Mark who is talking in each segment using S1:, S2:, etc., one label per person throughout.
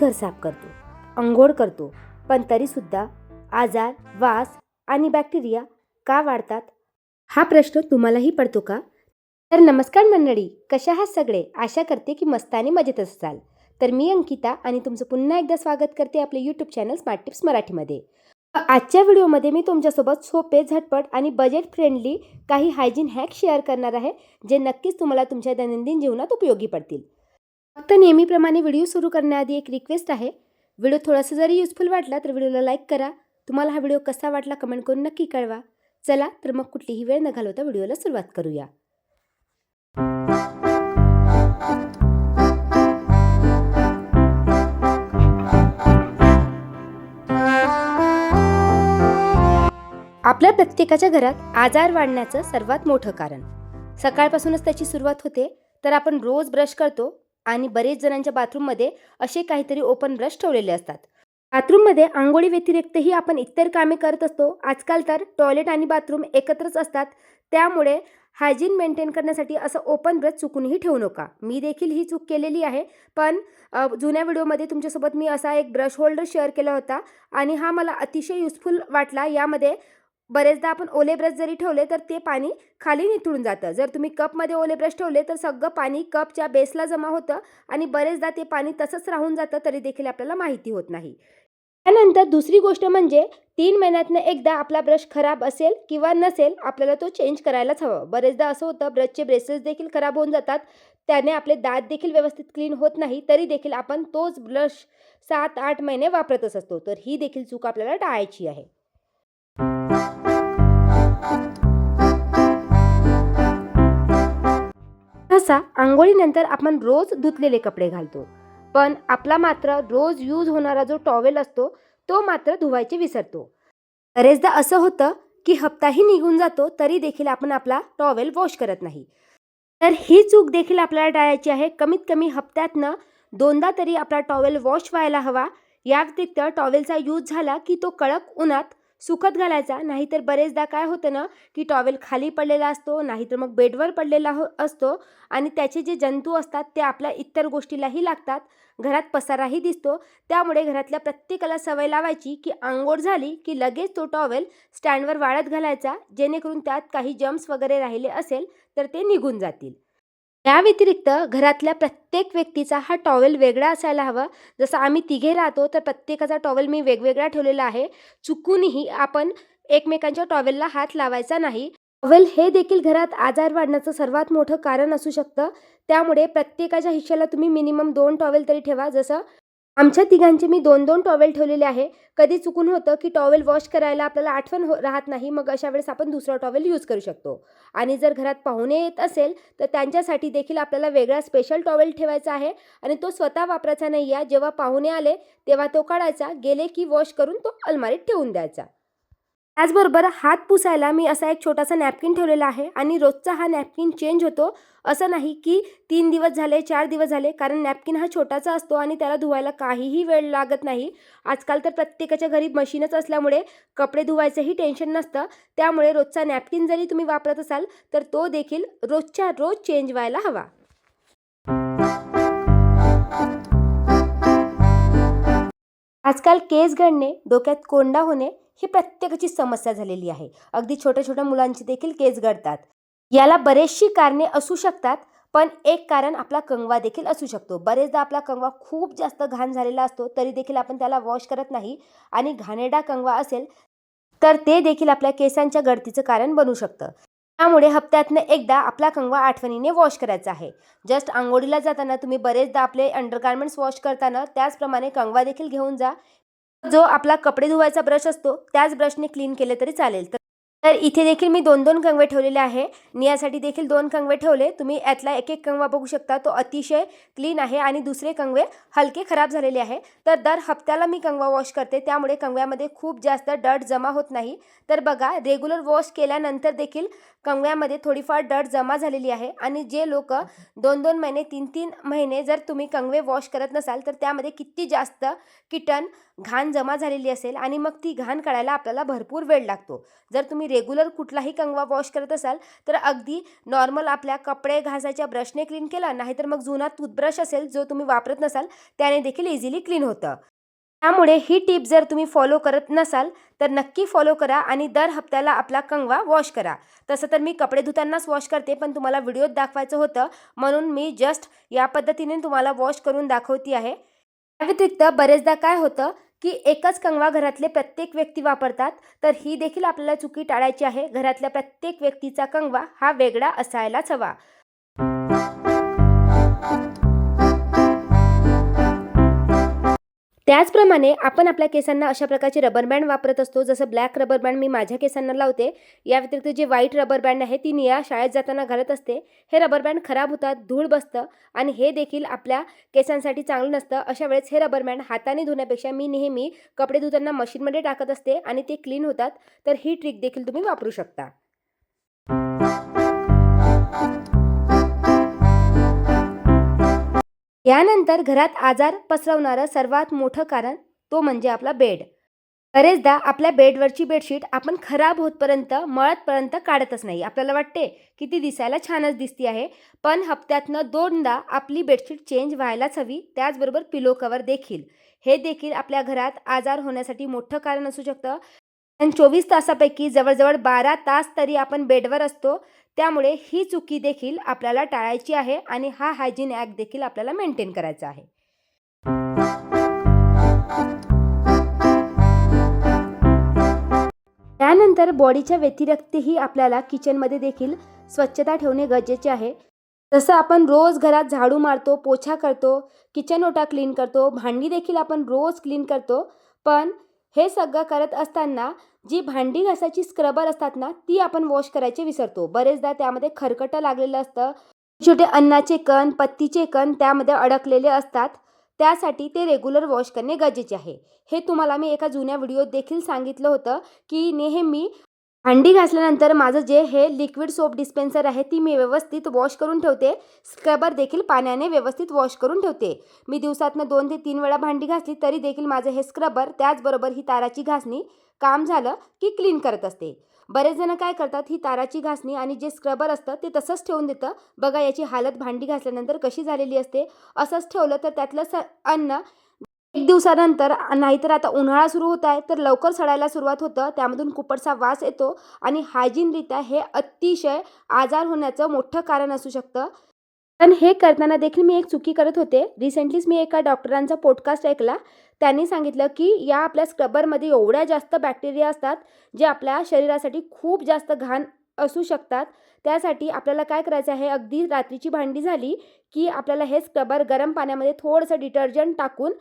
S1: घर साफ करतो, अंघोळ करतो, पण तरीसुद्धा आजार, वास आणि बॅक्टेरिया का वाढतात? हा प्रश्न तुम्हालाही पडतो का? तर नमस्कार मंडळी, कशा आहात सगळे? आशा करते की मस्त आणि मजेतच असाल. तर मी अंकिता आणि तुमचं पुन्हा एकदा स्वागत करते आपले यूट्यूब चॅनल स्मार्ट टिप्स मराठीमध्ये. आजच्या व्हिडिओमध्ये मी तुमच्यासोबत सोपे, झटपट आणि बजेट फ्रेंडली काही हायजीन हॅक शेअर करणार आहे, जे नक्कीच तुम्हाला तुमच्या दैनंदिन जीवनात उपयोगी पडतील. फक्त नेहमीप्रमाणे व्हिडिओ सुरू करण्याआधी एक रिक्वेस्ट आहे. व्हिडिओ थोडासा जरी युजफुल वाटला तर व्हिडिओला लाईक करा. तुम्हाला हा व्हिडिओ कसा वाटला कमेंट करून नक्की कळवा. चला तर मग कुठलीही वेळ न घालवता व्हिडिओला सुरुवात करूया. आपल्या प्रत्येकाच्या घरात आजार वाढण्याचं सर्वात मोठं कारण सकाळपासूनच त्याची सुरुवात होते. तर आपण रोज ब्रश करतो आणि बरेच जणांच्या बाथरूममध्ये असे काहीतरी ओपन ब्रश ठेवलेले असतात. बाथरूममध्ये आंघोळी व्यतिरिक्तही आपण इतर कामे करत असतो. आजकाल तर टॉयलेट आणि बाथरूम एकत्रच असतात. त्यामुळे हायजीन मेंटेन करण्यासाठी असं ओपन ब्रश चुकूनही ठेवू नका. मी देखील ही चूक केलेली आहे. पण जुन्या व्हिडिओमध्ये तुमच्यासोबत मी असा एक ब्रश होल्डर शेअर केला होता आणि हा मला अतिशय युजफुल वाटला. यामध्ये बरेचदा आपण ओले ब्रश जरी ठेवले तर ते पाणी खाली निथळून जातं. जर तुम्ही कपमध्ये ओले ब्रश ठेवले तर सगळं पाणी कपच्या बेसला जमा होतं आणि बरेचदा ते पाणी तसंच राहून जातं, तरी देखील आपल्याला माहिती होत नाही. त्यानंतर दुसरी गोष्ट म्हणजे 3 महिन्यातनं एकदा आपला ब्रश खराब असेल किंवा नसेल, आपल्याला तो चेंज करायलाच हवं. बरेचदा असं होतं ब्रशचे ब्रेसेस देखील खराब होऊन जातात. त्याने आपले दात देखील व्यवस्थित क्लीन होत नाही, तरी देखील आपण तोच ब्रश 7-8 महिने वापरतच असतो. तर ही देखील चूक आपल्याला टाळायची आहे. सहसा अंघोळीनंतर आपण रोज धुतलेले कपडे घालतो, पण आपला मात्र रोज यूज होणारा जो टॉवेल असतो तो मात्र धुवायचे विसरतो. बरेचदा असं होतं की हप्ताही निघून जातो, तरी देखील आपण आपला टॉवेल वॉश करत नाही. तर ही चूक देखील आपल्याला टाळायची आहे. कमीत कमी हप्त्यातनं 2दा तरी आपला टॉवेल वॉश व्हायला हवा. या व्यतिरिक्त टॉवेलचा यूज झाला की तो कडक उन्हात सुकत घालायचा. नाहीतर बरेचदा काय होतं ना, की टॉवेल खाली पडलेला असतो, नाहीतर मग बेडवर पडलेला असतो आणि त्याचे जे जंतू असतात ते आपल्या इतर गोष्टीलाही लागतात. घरात पसाराही दिसतो. त्यामुळे घरातल्या प्रत्येकाला सवय लावायची की अंघोळ झाली की लगेच तो टॉवेल स्टँडवर वाळत घालायचा, जेणेकरून त्यात काही जर्म्स वगैरे राहिले असेल तर ते निघून जातील. या व्यतिरिक्त घरातल्या प्रत्येक व्यक्तीचा हा टॉवेल वेगळा असायला हवा. जसं आम्ही तिघे राहतो तर प्रत्येकाचा टॉवेल मी वेगवेगळा ठेवलेला आहे. चुकूनही आपण एकमेकांच्या टॉवेलला हात लावायचा नाही. टॉवेल हे देखील घरात आजार वाढण्याचं सर्वात मोठं कारण असू शकतं. त्यामुळे प्रत्येकाच्या हिश्श्याला तुम्ही मिनिमम 2 टॉवेल तरी ठेवा. जसं आमच्या तिघांचे मी 2-2 टॉवेल ठेवलेले आहे. कधी चुकून होतं की टॉवेल वॉश करायला आपल्याला आठवण राहत नाही. मग अशा वेळेस आपण दुसरा टॉवेल यूज करू शकतो. आणि जर घरात पाहुणे येत असेल तर त्यांच्यासाठी देखील आपल्याला वेगळा स्पेशल टॉवेल ठेवायचा आहे आणि तो स्वतः वापरायचा नाही आहे. जेव्हा पाहुणे आले तेव्हा तो काढायचा, गेले की वॉश करून तो अलमारीत ठेवून द्यायचा. त्याचबरोबर हात पुसायला मी असा एक छोटासा नॅपकिन ठेवलेला आहे आणि रोजचा हा नॅपकिन चेंज होतो. असं नाही की 3 दिवस झाले, 4 दिवस झाले, कारण नॅपकिन हा छोटासा असतो आणि त्याला धुवायला काहीही वेळ लागत नाही. आजकाल तर प्रत्येकाच्या घरी मशीनच असल्यामुळे कपडे धुवायचंही टेन्शन नसतं. त्यामुळे रोजचा नॅपकिन जरी तुम्ही वापरत असाल तर तो देखील रोजच्या रोज चेंज व्हायला हवा. आजकाल केस गळणे, डोक्यात कोंडा होणे ही प्रत्येकाची समस्या झालेली आहे. अगदी छोट्या छोट्या मुलांचे देखील केस गळतात. याला बरेचशी कारणे असू शकतात, पण एक कारण आपला कंगवा देखील असू शकतो. बरेचदा आपला कंगवा खूप जास्त घाण झालेला असतो, तरी देखील आपण त्याला वॉश करत नाही आणि घाणेरडा कंगवा असेल तर ते देखील आपल्या केसांच्या गळतीचं कारण बनू शकतं. त्यामुळे हप्त्यातनं एकदा आपला कंगवा आठवणीने वॉश करायचा आहे. जस्ट अंघोळीला जाताना तुम्ही बरेचदा आपले अंडरगार्मेंट्स वॉश करताना त्याचप्रमाणे कंगवा देखील घेऊन जा. जो आपला कपडे धुवायचा ब्रश असतो त्याच ब्रशने क्लीन केले तरी चालेल. तर इथे देखील मी 2-2 कंगवे ठेवलेले आहे. नियासाठी देखील 2 कंगवे ठेवले. तुम्ही यातला एक कंगवा बघू शकता, तो अतिशय क्लीन आहे आणि दुसरे कंगवे हलके खराब झालेले आहे. तर दर हप्त्याला मी कंगवा वॉश करते, त्यामुळे कंगव्यामध्ये खूप जास्त डर्ट जमा होत नाही. तर बघा, रेग्युलर वॉश केल्यानंतर देखील कंगव्यामध्ये थोडीफार डर्ट जमा झालेली आहे आणि जे लोक 2-2 महिने 3-3 महिने जर तुम्ही कंगवे वॉश करत नसाल तर त्यामध्ये किती जास्त घाण जमा झालेली असेल आणि मग ती घाण काढायला आपल्याला भरपूर वेळ लागतो. जर तुम्ही रेग्युलर कुठलाही कंगवा वॉश करत असाल तर अगदी नॉर्मल आपल्या कपडे घासायच्या ब्रशने क्लीन केला, नाहीतर मग जुना टूथब्रश असेल जो तुम्ही वापरत नसाल त्याने देखील इझिली क्लीन होतं. त्यामुळे ही टिप जर तुम्ही फॉलो करत नसाल तर नक्की फॉलो करा आणि दर हप्त्याला आपला कंगवा वॉश करा. तसं तर मी कपडे धुतानाच वॉश करते, पण तुम्हाला व्हिडिओत दाखवायचं होतं म्हणून मी जस्ट या पद्धतीने तुम्हाला वॉश करून दाखवते आहे. त्या व्यतिरिक्त बरेचदा काय होतं की एकच कंगवा घरातले प्रत्येक व्यक्ती वापरतात, तर ही देखील आपल्याला चुकी टाळायची आहे. घरातल्या प्रत्येक व्यक्तीचा कंगवा हा वेगळा असायलाच हवा. त्याचप्रमाणे आपण आपल्या केसांना अशा प्रकारचे रबर बँड वापरत असतो, जसं ब्लॅक रबर बँड मी माझ्या केसांना लावते. या व्यतिरिक्त जे व्हाईट रबर बँड आहे ती निया शाळेत जाताना घालत असते. हे रबर बँड खराब होतात, धूळ बसतं आणि हे देखील आपल्या केसांसाठी चांगलं नसतं. अशा वेळेस हे रबर बँड हाताने धुण्यापेक्षा मी नेहमी कपडे धुताना मशीनमध्ये टाकत असते आणि ते क्लीन होतात. तर ही ट्रिक देखील तुम्ही वापरू शकता. यानंतर घरात आजार पसरवणारं सर्वात मोठं कारण तो म्हणजे आपला बेड. बरेचदा आपल्या बेडवरची बेडशीट आपण खराब होतपर्यंत मळतपर्यंत काढतच नाही. आपल्याला वाटते की ती दिसायला छानच दिसती आहे, पण हप्त्यातनं 2दा आपली बेडशीट चेंज व्हायलाच हवी. त्याचबरोबर पिलो कवर देखील. हे देखील आपल्या घरात आजार होण्यासाठी मोठं कारण असू शकतं. आणि 24 तासापैकी जवळजवळ 12 तास तरी आपण बेडवर असतो. त्यामुळे ही चुकी देखील आपल्याला टाळायची आहे आणि हा हायजीन ॲक्ट देखील आपल्याला मेंटेन करायचा आहे. त्यानंतर बॉडीच्या व्यतिरिक्तही आपल्याला किचनमध्ये देखील स्वच्छता ठेवणे गरजेचे आहे. जसं आपण रोज घरात झाडू मारतो, पोछा करतो, किचन ओटा क्लीन करतो, भांडी देखील आपण रोज क्लीन करतो. पण हे सगळं करत असताना जी भांडी घासायची स्क्रबर असतात ना, ती आपण वॉश करायचे विसरतो. बरेचदा त्यामध्ये खरकटं लागलेलं असतं, छोटे अन्नाचे कण, पत्तीचे कण त्यामध्ये अडकलेले असतात. त्यासाठी ते रेग्युलर वॉश करणे गरजेचे आहे. हे तुम्हाला मी एका जुन्या व्हिडिओत देखील सांगितलं होतं की नेहमी भांडी घासल्यानंतर माझं जे हे लिक्विड सोप डिस्पेन्सर आहे ती मी व्यवस्थित वॉश करून ठेवते. स्क्रबर देखील पाण्याने व्यवस्थित वॉश करून ठेवते. मी दिवसातनं 2 ते 3 वेळा भांडी घासली तरी देखील माझं हे स्क्रबर, त्याचबरोबर ही ताराची घासणी काम झालं की क्लीन करत असते. बरेच जण काय करतात, ही ताराची घासणी आणि जे स्क्रबर असतं ते तसंच ठेवून देतं. बघा याची हालत भांडी घासल्यानंतर कशी झालेली असते. असंच ठेवलं तर त्यातलं अन्न 1 दिवसानंतर, नाहीतर आता उन्हाळा सुरू होत आहे तर लवकर सडायला सुरुवात होतं. त्यामधून कुपटचा वास येतो आणि हायजीनरित्या हे अतिशय आजार होण्याचं मोठं कारण असू शकतं. पण हे करताना देखील मी एक चुकी करत होते. रिसेंटलीच मी एका डॉक्टरांचा पॉडकास्ट ऐकला. त्यांनी सांगितलं की या आपल्या स्क्रबरमध्ये एवढ्या जास्त बॅक्टेरिया असतात जे आपल्या शरीरासाठी खूप जास्त घाण असू शकतात. त्यासाठी आपल्याला काय करायचं आहे, अगदी रात्रीची भांडी झाली की आपल्याला हे स्क्रबर गरम पाण्यामध्ये थोडंसं डिटर्जंट टाकून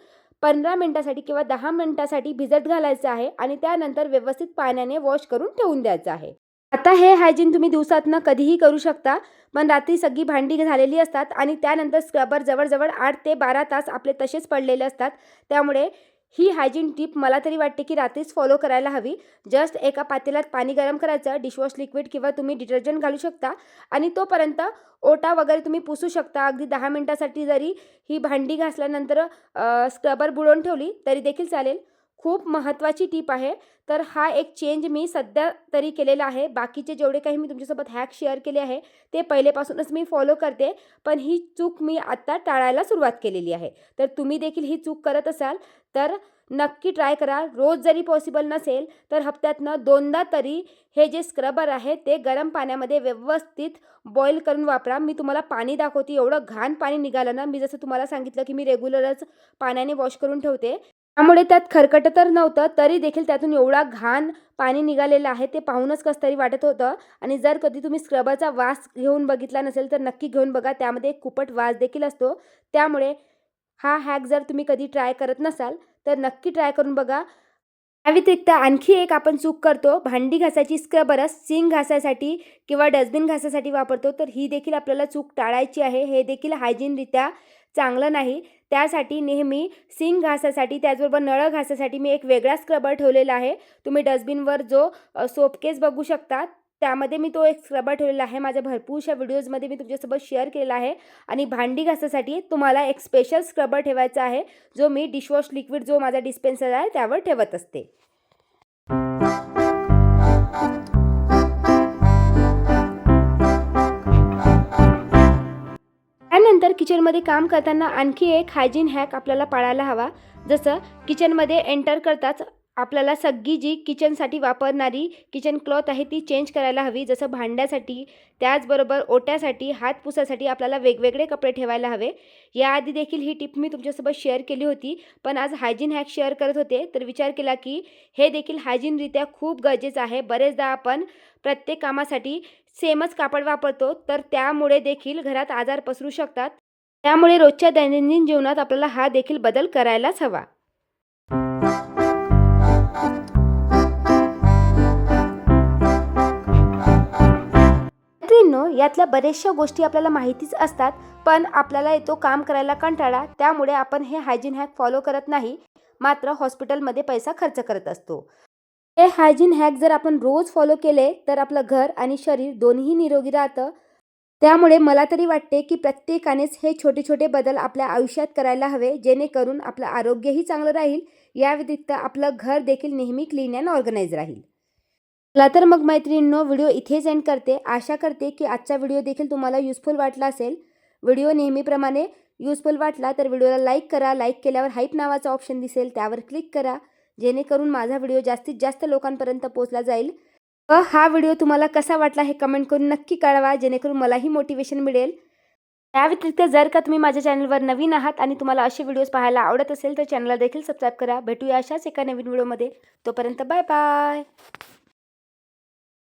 S1: 15 मिनिटासाठी किंवा 10 मिनिटासाठी भिजत घालायचं आहे आणि त्यानंतर व्यवस्थित पाण्याने वॉश करून ठेवून द्यायचं आहे. आता हे हायजीन तुम्ही दिवसातनं कधीही करू शकता, पण रात्री सगळी भांडी झालेली असतात आणि त्यानंतर स्क्रबर जवळजवळ 8 ते 12 तास आपले तसेच पडलेले असतात. त्यामुळे ही हायजीन टिप मला तरी वाटते की रात्रीच फॉलो करायला हवी. जस्ट एका पातेल्यात पाणी गरम करायचं, डिशवॉश लिक्विड किंवा तुम्ही डिटर्जंट घालू शकता आणि तोपर्यंत ओटा वगैरे तुम्ही पुसू शकता. अगदी 10 मिनिटासाठी जरी ही भांडी घासल्यानंतर स्क्रबर बुडवून ठेवली तरी देखील चालेल. खूप महत्त्वाची टिप आहे. तर हा एक चेंज मी सध्या तरी केलेला आहे. बाकीचे जेवढे काही मी तुमच्यासोबत हॅक शेअर केले आहे ते पहिलेपासूनच मी फॉलो करते, पण ही चूक मी आत्ता टाळायला सुरुवात केलेली आहे. तर तुम्ही देखील ही चूक करत असाल तर नक्की ट्राय करा. रोज जरी पॉसिबल नसेल तर हप्त्यातनं 2दा तरी हे जे स्क्रबर आहे ते गरम पाण्यामध्ये व्यवस्थित बॉईल करून वापरा. मी तुम्हाला पाणी दाखवते. एवढं घाण पाणी निघालं ना, मी जसं तुम्हाला सांगितलं की मी रेग्युलरच पाण्याने वॉश करून ठेवते. त्यामुळे त्यात खरकटं तर नव्हतं, तरी देखील त्यातून एवढा घाण पाणी निघालेलं आहे ते पाहूनच कसं तरी वाटत होतं. आणि जर कधी तुम्ही स्क्रबरचा वास घेऊन बघितला नसेल तर नक्की घेऊन बघा. त्यामध्ये एक कुपट वास देखील असतो. त्यामुळे हा हॅक जर तुम्ही कधी ट्राय करत नसाल तर नक्की ट्राय करून बघा. त्या व्यतिरिक्त आणखी एक आपण चूक करतो, भांडी घासायची स्क्रबरच सिंक घासायसाठी किंवा डस्टबिन घासायसाठी वापरतो. तर ही देखील आपल्याला चूक टाळायची आहे. हे देखील हायजीनरित्या चांगलं नाही. त्यासाठी नेहमी सिंक घासायसाठी त्याचबरोबर नळ घासायसाठी मी एक वेगळा स्क्रबर ठेवलेला आहे. तुम्ही डस्टबिनवर जो सोपकेस बघू शकता त्यामध्ये मी तो एक स्क्रबर ठेवलेला आहे. माझ्या भरपूरशा व्हिडिओजमध्ये मी तुमच्यासोबत शेअर केलेला आहे. आणि भांडी घासायसाठी तुम्हाला एक स्पेशल स्क्रबर ठेवायचा आहे जो मी डिशवॉश लिक्विड जो माझा डिस्पेन्सर आहे त्यावर ठेवत असते. किचनमध्ये काम करताना आणखी एक हायजीन हॅक आपल्याला पाळायला हवा. जसं किचनमध्ये एंटर करताच आपल्याला सगळी जी किचनसाठी वापरणारी किचन क्लॉथ आहे ती चेंज करायला हवी. जसं भांड्यासाठी, त्याचबरोबर ओट्यासाठी, हात पुसासाठी आपल्याला वेगवेगळे कपडे ठेवायला हवे. याआधी देखील ही टिप मी तुमच्यासोबत शेअर केली होती, पण आज हायजीन हॅक शेअर करत होते तर विचार केला की हे देखील हायजीनरित्या खूप गरजेचं आहे. बरेचदा आपण प्रत्येक कामासाठी सेमच कापड वापरतो, तर त्यामुळे देखील घरात आजार पसरू शकतात. त्यामुळे रोजच्या दैनंदिन जीवनात आपल्याला हा देखील बदल करायलाच हवा. मैत्रिणींनो, यातल्या बऱ्याचशा गोष्टी आपल्याला माहितीच असतात, पण आपल्याला येतो काम करायला कंटाळा. त्यामुळे आपण हे हायजीन हॅक फॉलो करत नाही, मात्र हॉस्पिटलमध्ये पैसा खर्च करत असतो. हे हायजीन हॅक जर आपण रोज फॉलो केले तर आपलं घर आणि शरीर दोन्ही निरोगी राहतं. त्यामुळे मला तरी वाटते की प्रत्येकानेच हे छोटे छोटे बदल आपल्या आयुष्यात करायला हवे, जेणेकरून आपलं आरोग्यही चांगलं राहील. या व्यतिरिक्त आपलं घर देखील नेहमी क्लीन अँड ऑर्गनाइज राहील. चला तर मग मैत्रिणींनो, व्हिडिओ इथेच एंड करते. आशा करते की आजचा व्हिडिओ देखील तुम्हाला युजफुल वाटला असेल. व्हिडिओ नेहमीप्रमाणे युजफुल वाटला तर व्हिडिओला लाईक करा. लाईक केल्यावर हाईप नावाचा ऑप्शन दिसेल, त्यावर क्लिक करा, जेणेकरून माझा व्हिडिओ जास्तीत जास्त लोकांपर्यंत पोहोचला जाईल. व हा व्हिडिओ तुम्हाला कसा वाटला हे कमेंट करून नक्की कळवा, जेणेकरून मलाही मोटिवेशन मिळेल. त्या व्यतिरिक्त जर का तुम्ही माझ्या चॅनलवर नवीन आहात आणि तुम्हाला असे व्हिडिओज पाहायला आवडत असेल तर चॅनलला देखील सबस्क्राईब करा. भेटूया अशाच एका नवीन व्हिडिओमध्ये. तोपर्यंत बाय बाय.